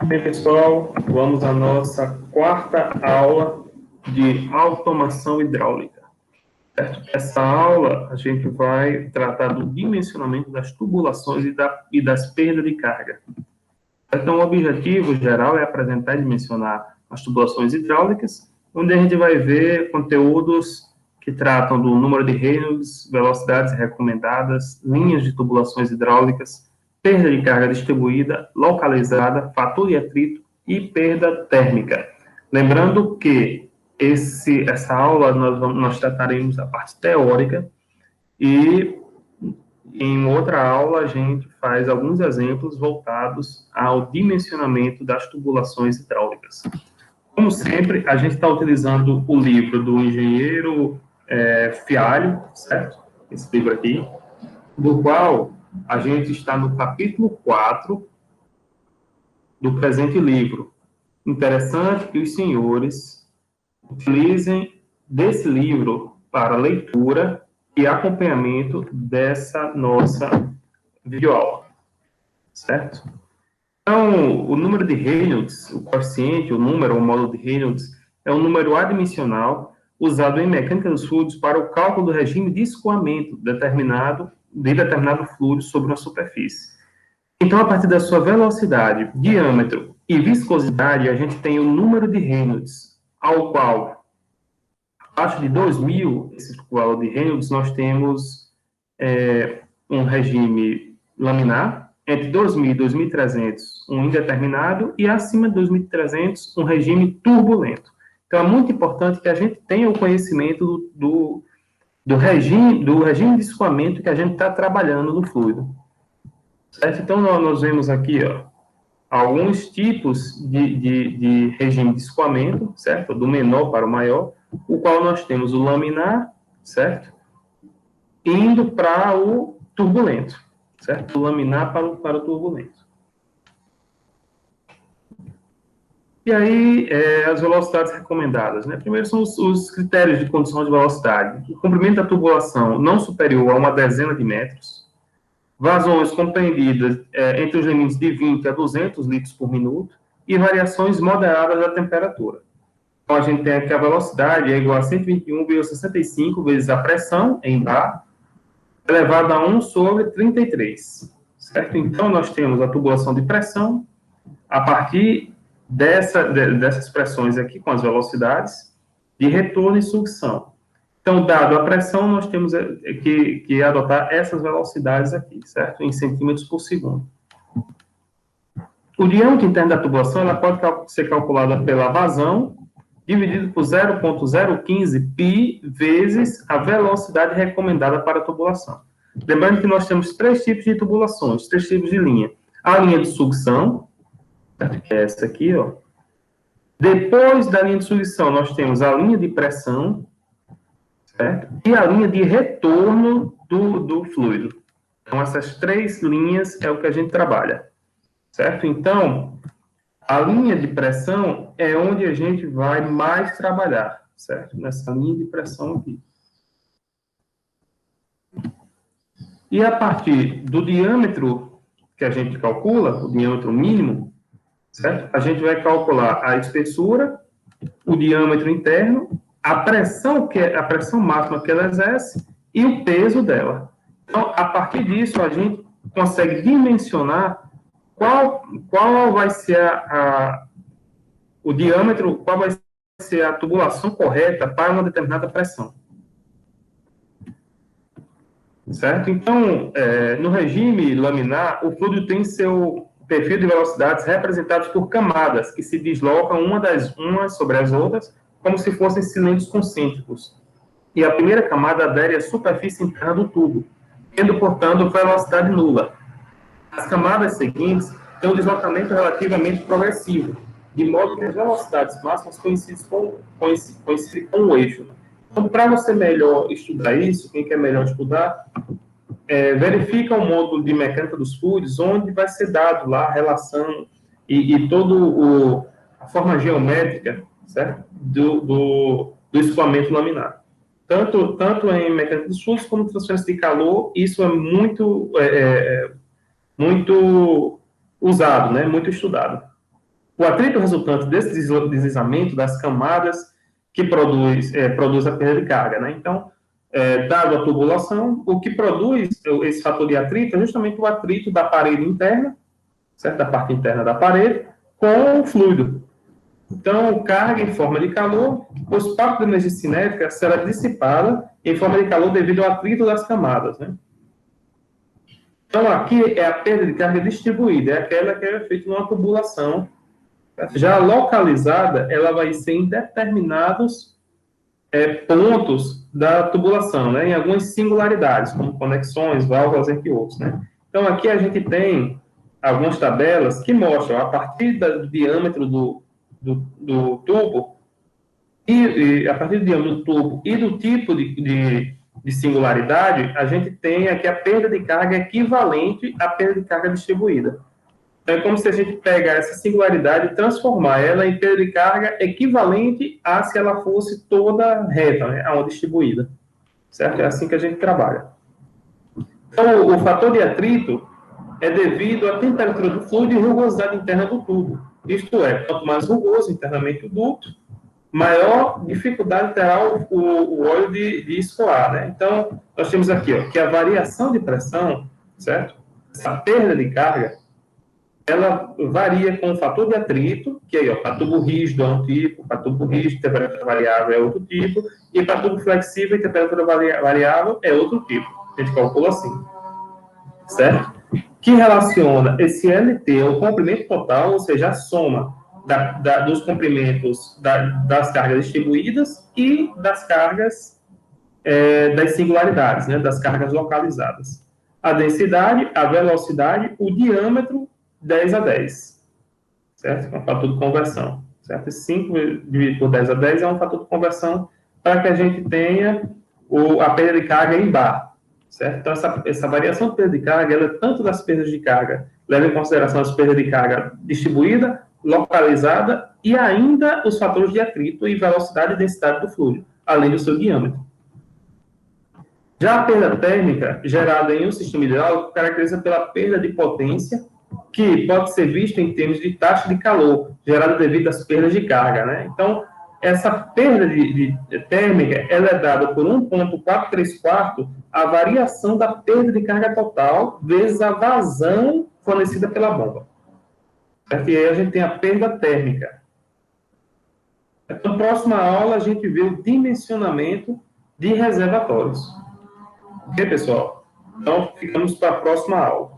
Bem, pessoal, vamos à nossa quarta aula de automação hidráulica. Certo? Essa aula a gente vai tratar do dimensionamento das tubulações e das perdas de carga. Então, o objetivo geral é apresentar e dimensionar as tubulações hidráulicas, onde a gente vai ver conteúdos que tratam do número de Reynolds, velocidades recomendadas, linhas de tubulações hidráulicas, perda de carga distribuída, localizada, fator de atrito e perda térmica. Lembrando que essa aula nós trataremos a parte teórica e em outra aula a gente faz alguns exemplos voltados ao dimensionamento das tubulações hidráulicas. Como sempre, a gente está utilizando o livro do engenheiro Fialho, certo? Esse livro aqui, do qual a gente está no capítulo 4 do presente livro. Interessante que os senhores utilizem desse livro para leitura e acompanhamento dessa nossa videoaula, certo? Então, o número de Reynolds, o coeficiente, o número, o módulo de Reynolds, é um número adimensional usado em mecânica dos fluidos para o cálculo do regime de escoamento de determinado fluido sobre uma superfície. Então, a partir da sua velocidade, diâmetro e viscosidade, a gente tem o número de Reynolds, ao qual, abaixo de 2.000, esse valor de Reynolds, nós temos um regime laminar, entre 2.000 e 2.300, um indeterminado, e acima de 2.300, um regime turbulento. Então, é muito importante que a gente tenha o conhecimento do regime de escoamento que a gente está trabalhando no fluido. Certo? Então, nós vemos aqui alguns tipos de regime de escoamento, certo? Do menor para o maior, o qual nós temos o laminar, certo? Indo para o turbulento, certo? Do laminar para o turbulento. E aí, as velocidades recomendadas, né? Primeiro são os critérios de condição de velocidade. O comprimento da tubulação não superior a uma dezena de metros. Vazões compreendidas entre os limites de 20 a 200 litros por minuto e variações moderadas da temperatura. Então, a gente tem aqui a velocidade é igual a 121,65 vezes a pressão em bar, elevado a 1 sobre 33. Certo? Então, nós temos a tubulação de pressão a partir dessas pressões aqui, com as velocidades, de retorno e sucção. Então, dado a pressão, nós temos que adotar essas velocidades aqui, certo? Em centímetros por segundo. O diâmetro interno da tubulação, ela pode ser calculada pela vazão, dividido por 0,015 π vezes a velocidade recomendada para a tubulação. Lembrando que nós temos 3 tipos de tubulações, 3 tipos de linha. A linha de sucção, que é essa aqui, ó. Depois da linha de sucção, nós temos a linha de pressão, certo? E a linha de retorno do fluido. Então, essas 3 linhas é o que a gente trabalha, certo? Então, a linha de pressão é onde a gente vai mais trabalhar, certo? Nessa linha de pressão aqui. E a partir do diâmetro que a gente calcula, o diâmetro mínimo, certo? A gente vai calcular a espessura, o diâmetro interno, a pressão máxima que ela exerce e o peso dela. Então, a partir disso, a gente consegue dimensionar qual vai ser o diâmetro, qual vai ser a tubulação correta para uma determinada pressão. Certo? Então, no regime laminar, o fluido tem seu perfil de velocidades representados por camadas que se deslocam umas sobre as outras, como se fossem cilindros concêntricos. E a primeira camada adere à superfície interna do tubo, tendo, portanto, velocidade nula. As camadas seguintes têm um deslocamento relativamente progressivo, de modo que as velocidades máximas coincidem com o eixo. Então, para você melhor estudar isso, quem quer melhor estudar, verifica o módulo de mecânica dos fluidos, onde vai ser dado lá a relação e toda a forma geométrica, certo? do escoamento laminar. Tanto em mecânica dos fluidos como transferência de calor, isso é muito usado, né? Muito estudado. O atrito resultante desse deslizamento das camadas que produz a perda de carga, né? Então, dado a tubulação, o que produz esse fator de atrito é justamente o atrito da parede interna, certo? Da parte interna da parede, com o fluido. Então, carga em forma de calor, o espaço de energia cinética será dissipada em forma de calor devido ao atrito das camadas, né? Então, aqui é a perda de carga distribuída, é aquela que é feita numa tubulação. Já localizada, ela vai ser em determinados pontos da tubulação, né? Em algumas singularidades, como conexões, válvulas, entre outros, né? Então, aqui a gente tem algumas tabelas que mostram, a partir do diâmetro do tubo, e a partir do diâmetro do tubo e do tipo de singularidade, a gente tem aqui a perda de carga equivalente à perda de carga distribuída. Então, é como se a gente pegar essa singularidade e transformar ela em perda de carga equivalente a se ela fosse toda reta, né, a uma distribuída. Certo? É assim que a gente trabalha. Então, o fator de atrito é devido à temperatura do fluido e rugosidade interna do tubo. Isto é, quanto mais rugoso internamente o duto, maior dificuldade terá o óleo de escoar, né? Então, nós temos aqui, ó, que a variação de pressão, certo? Essa perda de carga, ela varia com o fator de atrito, que aí, ó, para tubo rígido é um tipo, para tubo rígido, temperatura variável é outro tipo, e para tubo flexível e temperatura variável é outro tipo. A gente calcula assim, certo? Que relaciona esse LT ao comprimento total, ou seja, a soma dos comprimentos das cargas distribuídas e das cargas das singularidades, né, das cargas localizadas. A densidade, a velocidade, o diâmetro 10 a 10, certo? É um fator de conversão, certo? 5 dividido por 10 a 10 é um fator de conversão para que a gente tenha a perda de carga em bar, certo? Então, essa variação de perda de carga, ela é tanto das perdas de carga, leva em consideração as perdas de carga distribuída, localizada e ainda os fatores de atrito e velocidade e densidade do fluido, além do seu diâmetro. Já a perda térmica, gerada em um sistema hidráulico, caracteriza pela perda de potência, que pode ser vista em termos de taxa de calor, gerada devido às perdas de carga, né? Então, essa perda de térmica, ela é dada por 1,434 a variação da perda de carga total vezes a vazão fornecida pela bomba. Certo? E aí a gente tem a perda térmica. Então, na próxima aula, a gente vê o dimensionamento de reservatórios. Ok, pessoal? Então, ficamos para a próxima aula.